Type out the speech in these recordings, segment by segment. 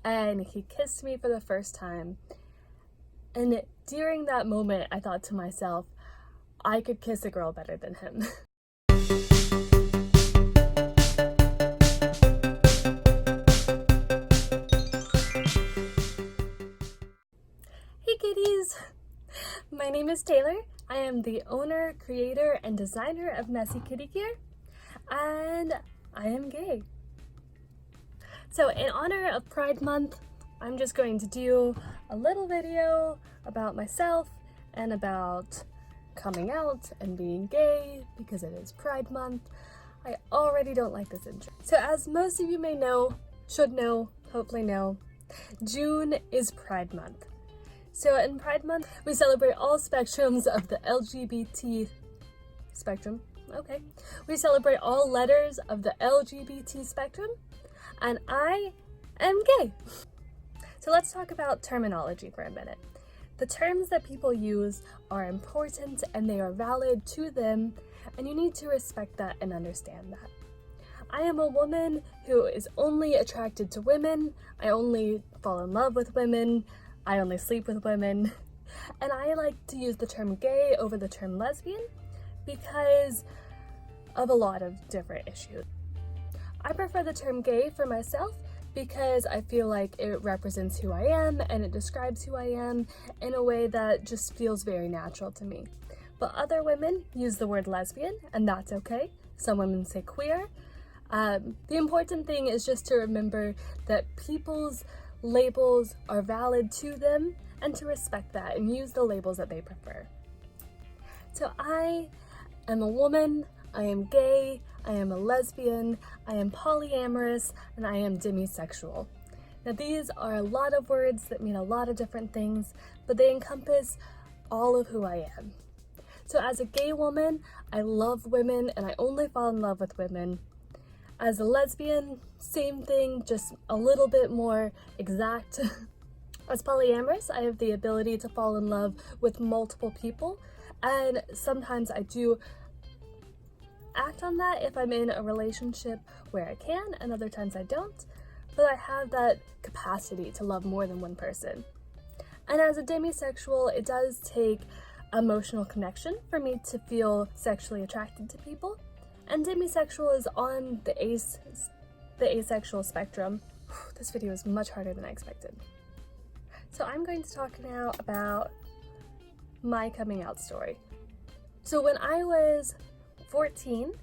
and he kissed me for the first time. And during that moment, I thought to myself, I could kiss a girl better than him. Hey kitties! My name is Taylor. I am the owner, creator, and designer of Messy Kitty Gear, and I am gay. So in honor of Pride Month, I'm just going to do a little video about myself and about coming out and being gay because it is Pride Month. I already don't like this intro. So as most of you may know, should know, hopefully know, June is Pride Month. So in Pride Month, we celebrate all spectrums of the LGBT spectrum. Okay. We celebrate all letters of the LGBT spectrum, and I am gay. So let's talk about terminology for a minute. The terms that people use are important and they are valid to them, and you need to respect that and understand that. I am a woman who is only attracted to women. I only fall in love with women. I only sleep with women, and I like to use the term gay over the term lesbian because of a lot of different issues. I prefer the term gay for myself because I feel like it represents who I am and it describes who I am in a way that just feels very natural to me. But other women use the word lesbian, and that's okay. Some women say queer. The important thing is just to remember that people's labels are valid to them and to respect that and use the labels that they prefer. So I am a woman, I am gay, I am a lesbian, I am polyamorous, and I am demisexual. Now these are a lot of words that mean a lot of different things, but they encompass all of who I am. So as a gay woman, I love women and I only fall in love with women. As a lesbian, same thing, just a little bit more exact. As polyamorous, I have the ability to fall in love with multiple people, and sometimes I do act on that if I'm in a relationship where I can, and other times I don't, but I have that capacity to love more than one person. And as a demisexual, it does take emotional connection for me to feel sexually attracted to people. And demisexual is on the asexual spectrum. This video is much harder than I expected. So I'm going to talk now about my coming out story. So when I was 14,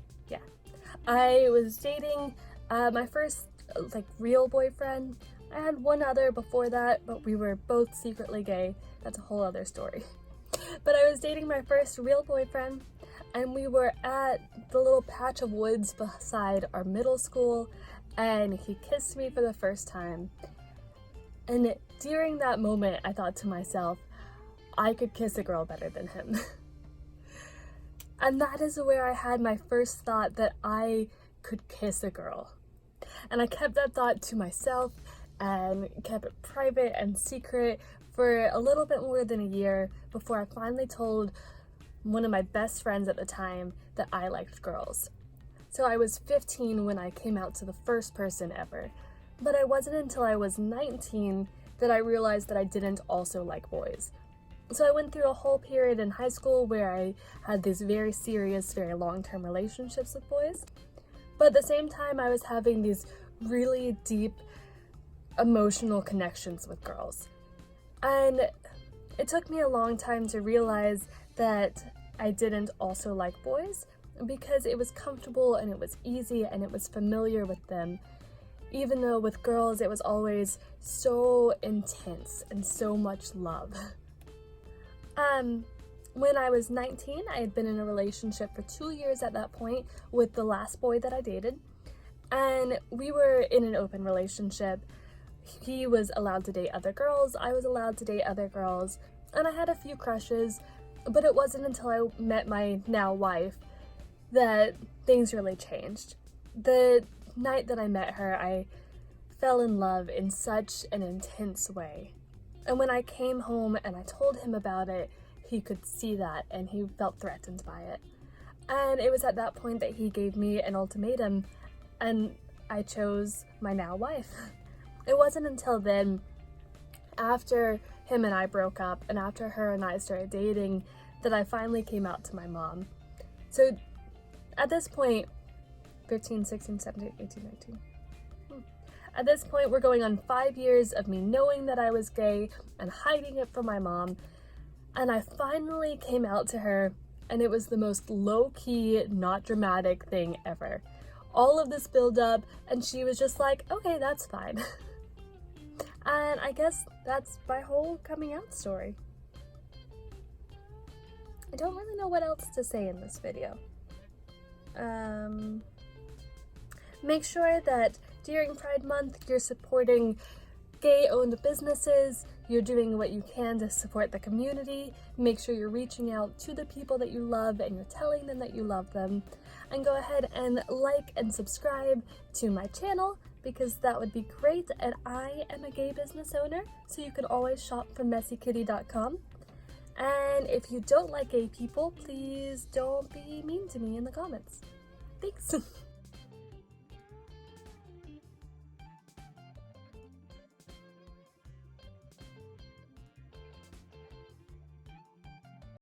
I was dating my first real boyfriend. I had one other before that, but we were both secretly gay. That's a whole other story. But I was dating my first real boyfriend, and we were at the little patch of woods beside our middle school, and he kissed me for the first time. And during that moment, I thought to myself, I could kiss a girl better than him. And that is where I had my first thought that I could kiss a girl. And I kept that thought to myself and kept it private and secret for a little bit more than a year before I finally told one of my best friends at the time that I liked girls. So I was 15 when I came out to the first person ever, but it wasn't until I was 19 that I realized that I didn't also like boys. So I went through a whole period in high school where I had these very serious, very long-term relationships with boys, but at the same time I was having these really deep emotional connections with girls. And it took me a long time to realize that I didn't also like boys because it was comfortable and it was easy and it was familiar with them, even though with girls it was always so intense and so much love. When I was 19, I had been in a relationship for 2 years at that point with the last boy that I dated, and we were in an open relationship. He was allowed to date other girls, I was allowed to date other girls, and I had a few crushes, but it wasn't until I met my now wife that things really changed. The night that I met her, I fell in love in such an intense way. And when I came home and I told him about it, he could see that and he felt threatened by it. And it was at that point that he gave me an ultimatum, and I chose my now wife. it wasn't until then, after him and I broke up and after her and I started dating, that I finally came out to my mom. So at this point, 15, 16, 17, 18, 19. At this point, we're going on 5 years of me knowing that I was gay and hiding it from my mom. And I finally came out to her, and it was the most low-key, not dramatic thing ever. All of this build-up, and she was just like, okay, that's fine. And I guess that's my whole coming out story. I don't really know what else to say in this video. Make sure that during Pride Month you're supporting gay-owned businesses, you're doing what you can to support the community, make sure you're reaching out to the people that you love and you're telling them that you love them, and go ahead and like and subscribe to my channel because that would be great, and I am a gay business owner, so you can always shop from messykitty.com. And if you don't like gay people, please don't be mean to me in the comments. Thanks!